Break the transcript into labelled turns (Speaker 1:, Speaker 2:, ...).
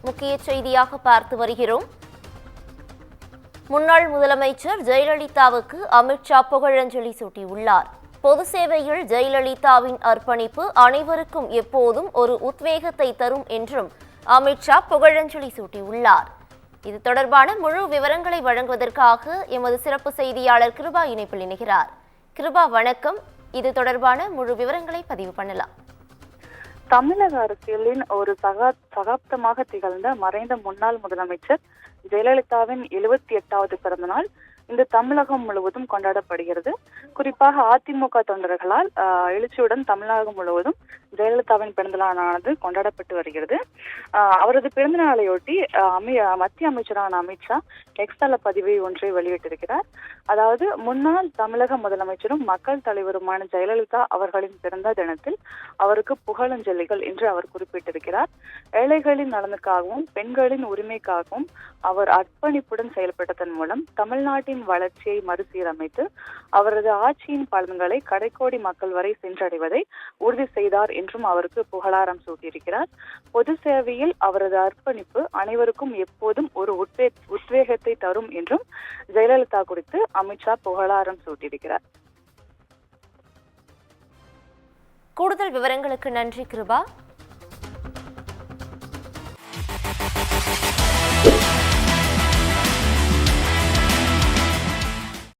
Speaker 1: முக்கிய செய்தியாக பார்த்து வருகிறோம். முன்னாள் முதலமைச்சர் ஜெயலலிதாவுக்கு அமித்ஷா புகழஞ்சலி சூட்டியுள்ளார். பொது சேவையில் ஜெயலலிதாவின் அர்ப்பணிப்பு அனைவருக்கும் எப்போதும் ஒரு உத்வேகத்தை தரும் என்றும் அமித்ஷா புகழஞ்சலி சூட்டியுள்ளார். இது தொடர்பான முழு விவரங்களை வழங்குவதற்காக எமது சிறப்பு செய்தியாளர் கிருபா இணைப்பில் இணைகிறார். கிருபா, வணக்கம். இது தொடர்பான முழு விவரங்களை பதிவு பண்ணலாம்.
Speaker 2: தமிழக அரசியலின் ஒரு சகாப்தமாக திகழ்ந்த மறைந்த முன்னாள் முதலமைச்சர் ஜெயலலிதாவின் 78வது பிறந்த நாள் இந்த தமிழகம் முழுவதும் கொண்டாடப்படுகிறது. குறிப்பாக அதிமுக தொண்டர்களால் எழுச்சியுடன் தமிழகம் முழுவதும் ஜெயலலிதாவின் பிறந்த நாளானது கொண்டாடப்பட்டு வருகிறது. அவரது பிறந்த நாளையொட்டி மத்திய அமைச்சரான அமித்ஷா எக்ஸ்தல பதிவை ஒன்றை வெளியிட்டிருக்கிறார். அதாவது, முன்னாள் தமிழக முதலமைச்சரும் மக்கள் தலைவருமான ஜெயலலிதா அவர்களின் பிறந்த தினத்தில் அவருக்கு புகழஞ்சலிகள் என்று அவர் குறிப்பிட்டிருக்கிறார். ஏழைகளின் நலனுக்காகவும் பெண்களின் உரிமைக்காகவும் அவர் அர்ப்பணிப்புடன் செயல்பட்டதன் மூலம் தமிழ்நாட்டின் வளர்ச்சியை மறுசீரமைத்து அவரது ஆட்சியின் பலன்களை கடைக்கோடி மக்கள் வரை சென்றடைவதை உறுதி செய்தார் என்றும் அவருக்கு புகழாரம் சூட்டியிருக்கிறார். பொது சேவையில் அவரது அர்ப்பணிப்பு அனைவருக்கும் எப்போதும் ஒரு உத்வேகத்தை தரும் என்றும் ஜெயலலிதா குறித்து அமித்ஷா புகழாரம் சூட்டியிருக்கிறார்.
Speaker 1: கூடுதல் விவரங்களுக்கு நன்றி கிருபா.